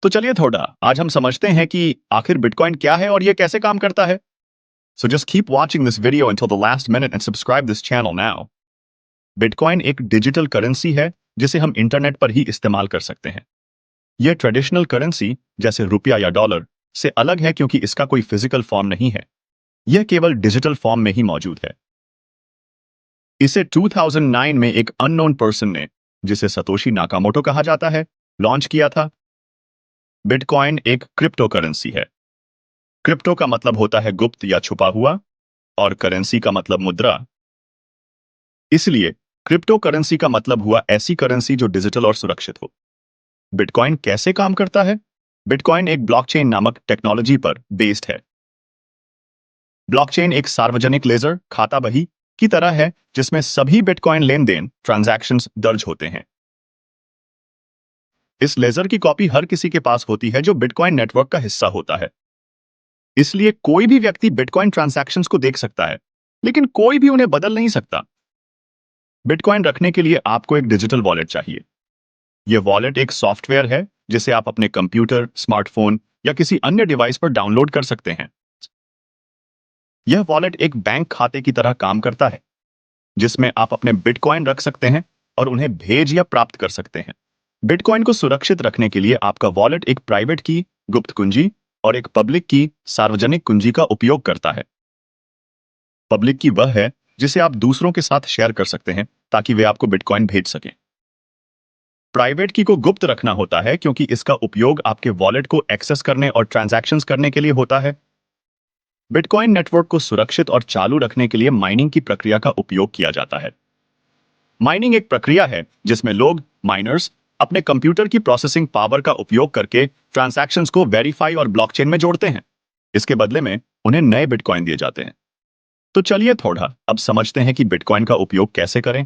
तो चलिए थोड़ा आज हम समझते हैं कि आखिर बिटकॉइन क्या है और ये कैसे काम करता है। So just keep watching this video until the last minute and subscribe this channel now. Bitcoin एक डिजिटल करेंसी है जिसे हम इंटरनेट पर ही इस्तेमाल कर सकते हैं। यह ट्रेडिशनल करेंसी जैसे रुपया या डॉलर से अलग है क्योंकि इसका कोई फिजिकल फॉर्म नहीं है। यह केवल डिजिटल फॉर्म में ही मौजूद है। इसे 2009 में एक अननोन पर्सन ने, जिसे सतोशी नाकामोटो कहा जाता है, लॉन्च किया था। बिटकॉइन एक क्रिप्टो करेंसी है। क्रिप्टो का मतलब होता है गुप्त या छुपा हुआ, और करेंसी का मतलब मुद्रा। इसलिए क्रिप्टो करेंसी का मतलब हुआ ऐसी करेंसी जो डिजिटल और सुरक्षित हो। बिटकॉइन कैसे काम करता है? बिटकॉइन एक ब्लॉकचेन नामक टेक्नोलॉजी पर बेस्ड है। ब्लॉकचेन एक सार्वजनिक लेजर खाता बही की तरह है जिसमें सभी बिटकॉइन लेन देन ट्रांजैक्शंस दर्ज होते हैं। इस लेजर की कॉपी हर किसी के पास होती है जो बिटकॉइन नेटवर्क का हिस्सा होता है। इसलिए कोई भी व्यक्ति बिटकॉइन ट्रांजैक्शंस को देख सकता है, लेकिन कोई भी उन्हें बदल नहीं सकता। बिटकॉइन रखने के लिए आपको एक डिजिटल वॉलेट चाहिए। यह वॉलेट एक सॉफ्टवेयर है जिसे आप अपने कंप्यूटर, स्मार्टफोन या किसी अन्य डिवाइस पर डाउनलोड कर सकते हैं। यह वॉलेट एक बैंक खाते की तरह काम करता है, जिसमें आप अपने बिटकॉइन रख सकते हैं और उन्हें भेज या प्राप्त कर सकते हैं। बिटकॉइन को सुरक्षित रखने के लिए आपका वॉलेट एक प्राइवेट की, गुप्त कुंजी, और एक पब्लिक की, सार्वजनिक कुंजी का उपयोग करता है। पब्लिक की वह है जिसे आप दूसरों के साथ शेयर कर सकते हैं ताकि वे आपको बिटकॉइन भेज सकें। प्राइवेट की को गुप्त रखना होता है क्योंकि इसका उपयोग आपके वॉलेट को एक्सेस करने और ट्रांजैक्शंस करने के लिए होता है। बिटकॉइन नेटवर्क को सुरक्षित और चालू रखने के लिए माइनिंग की प्रक्रिया का उपयोग किया जाता है। माइनिंग एक प्रक्रिया है जिसमें लोग, माइनर्स, अपने कंप्यूटर की प्रोसेसिंग पावर का उपयोग करके ट्रांजैक्शंस को वेरीफाई और ब्लॉकचेन में जोड़ते हैं। इसके बदले में उन्हें नए बिटकॉइन दिए जाते हैं। तो चलिए थोड़ा अब समझते हैं कि बिटकॉइन का उपयोग कैसे करें।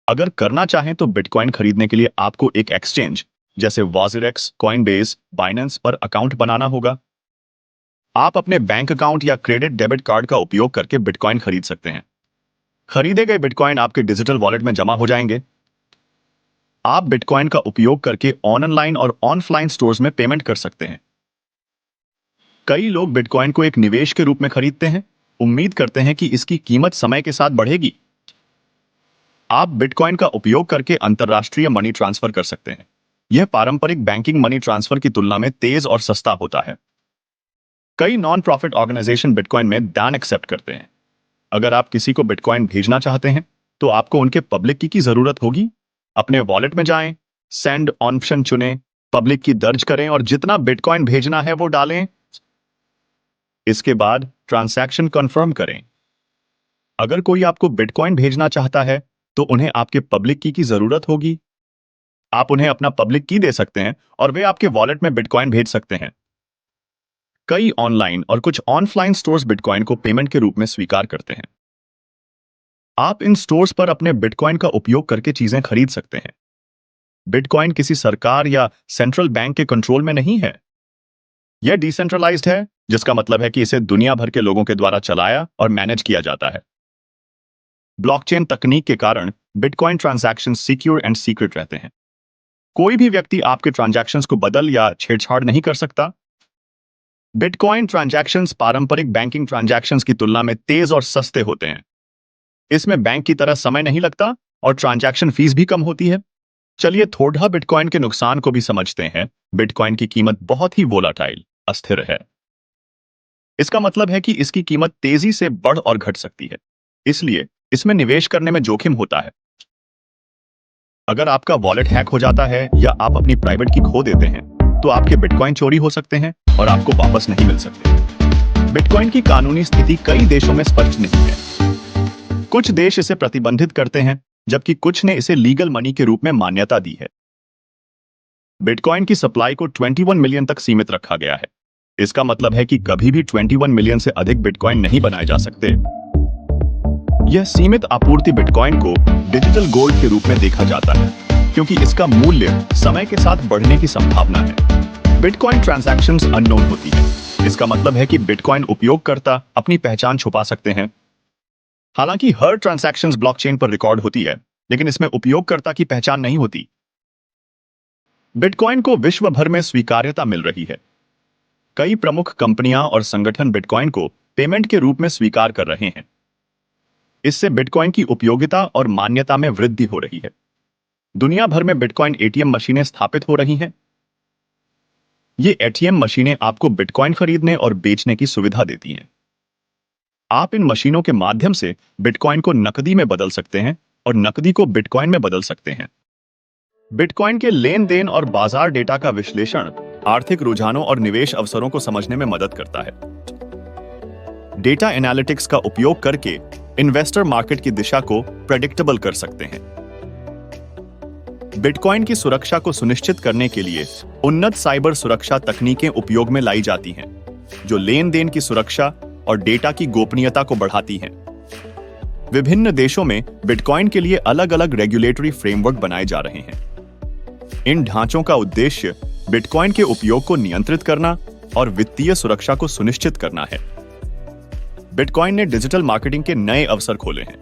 अगर करना चाहें तो बिटकॉइन खरीदने के लिए आपको एक एक्सचेंज जैसे वॉजिरेक्स, कॉइनबेस, बाइनेंस पर अकाउंट बनाना होगा। आप अपने बैंक अकाउंट या क्रेडिट डेबिट कार्ड का उपयोग करके बिटकॉइन खरीद सकते हैं। खरीदे गए बिटकॉइन आपके डिजिटल वॉलेट में जमा हो जाएंगे। आप बिटकॉइन का उपयोग करके ऑनलाइन और ऑफलाइन स्टोर्स में पेमेंट कर सकते हैं। कई लोग बिटकॉइन को एक निवेश के रूप में खरीदते हैं, उम्मीद करते हैं कि इसकी कीमत समय के साथ बढ़ेगी। आप बिटकॉइन का उपयोग करके अंतर्राष्ट्रीय मनी ट्रांसफर कर सकते हैं। यह पारंपरिक बैंकिंग मनी ट्रांसफर की तुलना में तेज और सस्ता होता है। कई नॉन प्रॉफिट ऑर्गेनाइजेशन बिटकॉइन में दान एक्सेप्ट करते हैं। अगर आप किसी को बिटकॉइन भेजना चाहते हैं तो आपको उनके पब्लिक की जरूरत होगी। अपने वॉलेट में जाएं, सेंड ऑप्शन चुनें, पब्लिक की दर्ज करें और जितना बिटकॉइन भेजना है वो डालें। इसके बाद ट्रांजैक्शन कंफर्म करें। अगर कोई आपको बिटकॉइन भेजना चाहता है तो उन्हें आपके पब्लिक की जरूरत होगी। आप उन्हें अपना पब्लिक की दे सकते हैं और वे आपके वॉलेट में बिटकॉइन भेज सकते हैं। कई ऑनलाइन और कुछ ऑफलाइन स्टोर्स बिटकॉइन को पेमेंट के रूप में स्वीकार करते हैं। आप इन स्टोर्स पर अपने बिटकॉइन का उपयोग करके चीजें खरीद सकते हैं। बिटकॉइन किसी सरकार या सेंट्रल बैंक के कंट्रोल में नहीं है। यह डिसेंट्रलाइज्ड है, जिसका मतलब है कि इसे दुनिया भर के लोगों के द्वारा चलाया और मैनेज किया जाता है। ब्लॉकचेन तकनीक के कारण bitcoin transaction secure and secret रहते हैं। कोई भी व्यक्ति आपके ट्रांजैक्शंस को बदल या छेड़छाड़ नहीं कर सकता। बिटकॉइन ट्रांजैक्शंस पारंपरिक बैंकिंग ट्रांजैक्शंस की तुलना में तेज और सस्ते होते हैं। इसमें बैंक की तरह समय नहीं लगता और ट्रांजैक्शन फीस भी कम होती है। चलिए थोड़ा बिटकॉइन के नुकसान को भी समझते हैं। बिटकॉइन की कीमत बहुत ही वोलाटाइल, अस्थिर है। इसका मतलब है कि इसकी कीमत तेजी से बढ़ और घट सकती है, इसलिए इसमें निवेश करने में जोखिम होता है। अगर आपका वॉलेट हैक हो जाता है या आप अपनी प्राइवेट की खो देते हैं तो आपके बिटकॉइन चोरी हो सकते हैं और आपको वापस नहीं मिल सकते। बिटकॉइन की कानूनी स्थिति कई देशों में स्पष्ट नहीं है। कुछ देश इसे प्रतिबंधित करते हैं जबकि कुछ ने इसे लीगल मनी के रूप में मान्यता दी है। बिटकॉइन की सप्लाई को 21 मिलियन तक सीमित रखा गया है। इसका मतलब है कि कभी भी 21 मिलियन से अधिक बिटकॉइन नहीं बनाए जा सकते। यह सीमित आपूर्ति बिटकॉइन को डिजिटल गोल्ड के रूप में देखा जाता है क्योंकि इसका मूल्य समय के साथ बढ़ने की संभावना है। बिटकॉइन ट्रांजैक्शंस अननोन होती है। इसका मतलब है कि बिटकॉइन उपयोगकर्ता अपनी पहचान छुपा सकते हैं। हालांकि हर ट्रांजैक्शंस ब्लॉकचेन पर रिकॉर्ड होती है, लेकिन इसमें उपयोगकर्ता की पहचान नहीं होती। बिटकॉइन को विश्व भर में स्वीकार्यता मिल रही है। कई प्रमुख कंपनियां और संगठन बिटकॉइन को पेमेंट के रूप में स्वीकार कर रहे हैं। इससे बिटकॉइन की उपयोगिता और मान्यता में वृद्धि हो रही है। दुनिया भर में बिटकॉइन एटीएम मशीनें स्थापित हो रही हैं। ये एटीएम मशीनें आपको बिटकॉइन खरीदने और बेचने की सुविधा देती हैं। आप इन मशीनों के माध्यम से बिटकॉइन को नकदी में बदल सकते हैं और नकदी को बिटकॉइन में बदल सकते हैं। बिटकॉइन के लेन देन और बाजार डेटा का विश्लेषण आर्थिक रुझानों और निवेश अवसरों को समझने में मदद करता है। डेटा एनालिटिक्स का उपयोग करके इन्वेस्टर मार्केट की दिशा को प्रेडिक्टेबल कर सकते हैं। बिटकॉइन की सुरक्षा को सुनिश्चित करने के लिए उन्नत साइबर सुरक्षा तकनीकें उपयोग में लाई जाती हैं, जो लेन देन की सुरक्षा और डेटा की गोपनीयता को बढ़ाती हैं। विभिन्न देशों में बिटकॉइन के लिए अलग-अलग रेगुलेटरी फ्रेमवर्क बनाए जा रहे हैं। इन ढांचों का उद्देश्य बिटकॉइन के उपयोग को नियंत्रित करना और वित्तीय सुरक्षा को सुनिश्चित करना है। बिटकॉइन ने डिजिटल मार्केटिंग के नए अवसर खोले हैं।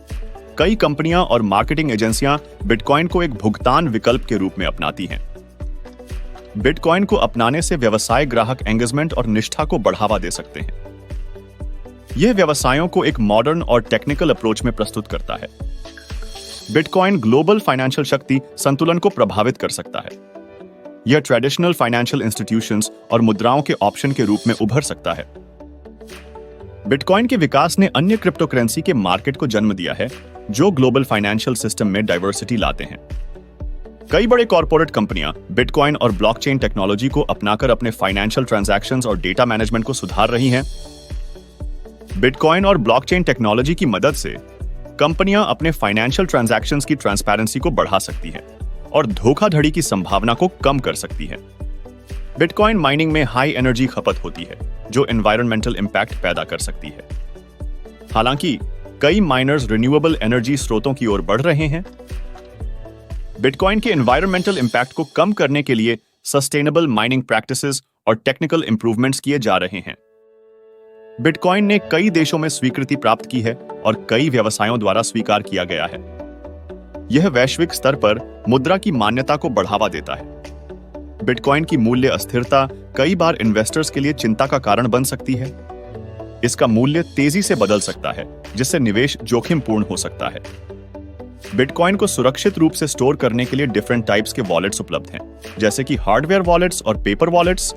कई कंपनियां और मार्केटिंग एजेंसियां बिटकॉइन को एक भुगतान विकल्प के रूप में अपनाती हैं। बिटकॉइन को अपनाने से व्यवसाय ग्राहक एंगेजमेंट और निष्ठा को बढ़ावा दे सकते हैं। यह व्यवसायों को एक मॉडर्न और टेक्निकल अप्रोच में प्रस्तुत करता है। बिटकॉइन ग्लोबल फाइनेंशियल शक्ति संतुलन को प्रभावित कर सकता है। यह ट्रेडिशनल फाइनेंशियल इंस्टीट्यूशंस और मुद्राओं के ऑप्शन के रूप में उभर सकता है। बिटकॉइन के विकास ने अन्य क्रिप्टो करेंसी के मार्केट को जन्म दिया है, जो ग्लोबल फाइनेंशियल सिस्टम में डाइवर्सिटी लाते हैं। कई बड़े कॉर्पोरेट कंपनियां बिटकॉइन और ब्लॉकचेन टेक्नोलॉजी को अपनाकर अपने फाइनेंशियल ट्रांजैक्शंस और डेटा मैनेजमेंट को सुधार रही हैं। बिटकॉइन और ब्लॉकचेन टेक्नोलॉजी की मदद से कंपनियां अपने फाइनेंशियल ट्रांजैक्शंस की ट्रांसपेरेंसी को बढ़ा सकती हैं और धोखाधड़ी की संभावना को कम कर सकती है। बिटकॉइन माइनिंग में हाई एनर्जी खपत होती है, जो एनवायरमेंटल इंपैक्ट पैदा कर सकती है। हालांकि कई माइनर्स रिन्यूएबल एनर्जी स्रोतों की ओर बढ़ रहे हैं। बिटकॉइन के एनवायरमेंटल इंपैक्ट को कम करने के लिए सस्टेनेबल माइनिंग प्रैक्टिसेस और टेक्निकल इंप्रूवमेंट्स किए जा रहे हैं। बिटकॉइन ने कई देशों में स्वीकृति प्राप्त की है और कई व्यवसायों द्वारा स्वीकार किया गया है। यह वैश्विक स्तर पर मुद्रा की मान्यता को बढ़ावा देता है। बिटकॉइन की मूल्य अस्थिरता कई बार इन्वेस्टर्स के लिए चिंता का कारण बन सकती है। इसका मूल्य तेजी से बदल सकता है, जिससे निवेश जोखिमपूर्ण हो सकता है। बिटकॉइन को सुरक्षित रूप से स्टोर करने के लिए डिफरेंट टाइप्स के वॉलेट्स उपलब्ध हैं, जैसे कि हार्डवेयर वॉलेट्स और पेपर वॉलेट्स।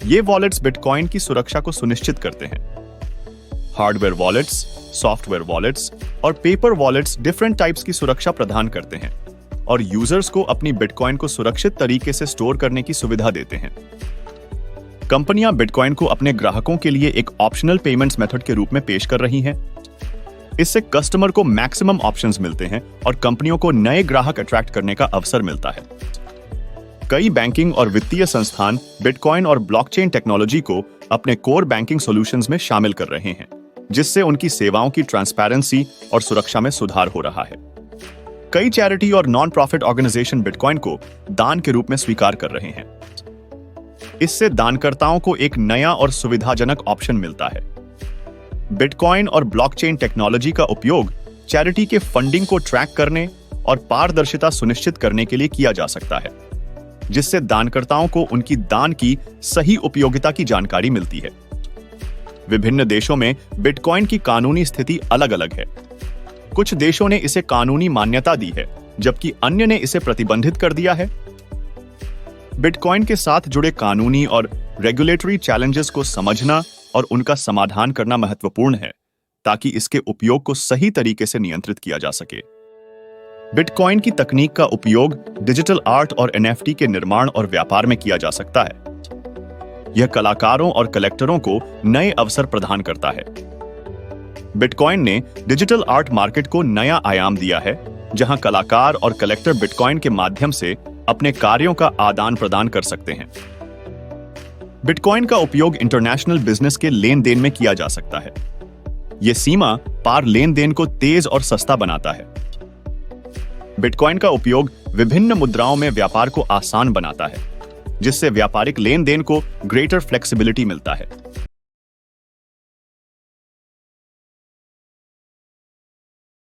ये वॉलेट्स बिटकॉइन की सुरक्षा को सुनिश्चित करते हैं। हार्डवेयर वॉलेट्स, सॉफ्टवेयर वॉलेट्स और पेपर वॉलेट्स डिफरेंट टाइप्स की सुरक्षा प्रदान करते हैं और यूजर्स को अपनी बिटकॉइन को सुरक्षित तरीके से स्टोर करने की सुविधा देते हैं। कंपनियां बिटकॉइन को अपने ग्राहकों के लिए एक ऑप्शनल पेमेंट्स मेथड के रूप में पेश कर रही हैं। इससे कस्टमर को मैक्सिमम ऑप्शंस मिलते हैं और कंपनियों को नए ग्राहक अट्रैक्ट करने का अवसर मिलता है। कई बैंकिंग और वित्तीय संस्थान बिटकॉइन और ब्लॉकचेन टेक्नोलॉजी को अपने कोर बैंकिंग सॉल्यूशंस में शामिल कर रहे हैं, जिससे उनकी सेवाओं की ट्रांसपेरेंसी और सुरक्षा में सुधार हो रहा है। कई चैरिटी और नॉन प्रॉफिट ऑर्गेनाइजेशन बिटकॉइन को दान के रूप में स्वीकार कर रहे हैं। इससे दानकर्ताओं को एक नया और सुविधाजनक ऑप्शन मिलता है। बिटकॉइन और ब्लॉकचेन टेक्नोलॉजी का उपयोग चैरिटी के फंडिंग को ट्रैक करने और पारदर्शिता सुनिश्चित करने के लिए किया जा सकता है, जिससे दानकर्ताओं को उनकी दान की सही उपयोगिता की जानकारी मिलती है। विभिन्न देशों में बिटकॉइन की कानूनी स्थिति अलग-अलग है। कुछ देशों ने इसे कानूनी मान्यता दी है, जबकि अन्य ने इसे प्रतिबंधित कर दिया है। बिटकॉइन के साथ जुड़े कानूनी और रेगुलेटरी चैलेंजेस को समझना और उनका समाधान करना महत्वपूर्ण है, ताकि इसके उपयोग को सही तरीके से नियंत्रित किया जा सके। बिटकॉइन की तकनीक का उपयोग डिजिटल आर्ट और एनएफटी के निर्माण और व्यापार में किया जा सकता है। यह कलाकारों और कलेक्टरों को नए अवसर प्रदान करता है। बिटकॉइन ने डिजिटल आर्ट मार्केट को नया आयाम दिया है, जहां कलाकार और कलेक्टर बिटकॉइन के माध्यम से अपने कार्यों का आदान प्रदान कर सकते हैं। बिटकॉइन का उपयोग इंटरनेशनल बिजनेस के लेन देन में किया जा सकता है। यह सीमा पार लेन देन को तेज और सस्ता बनाता है। बिटकॉइन का उपयोग विभिन्न मुद्राओं में व्यापार को आसान बनाता है, जिससे व्यापारिक लेन देन को ग्रेटर फ्लेक्सिबिलिटी मिलता है।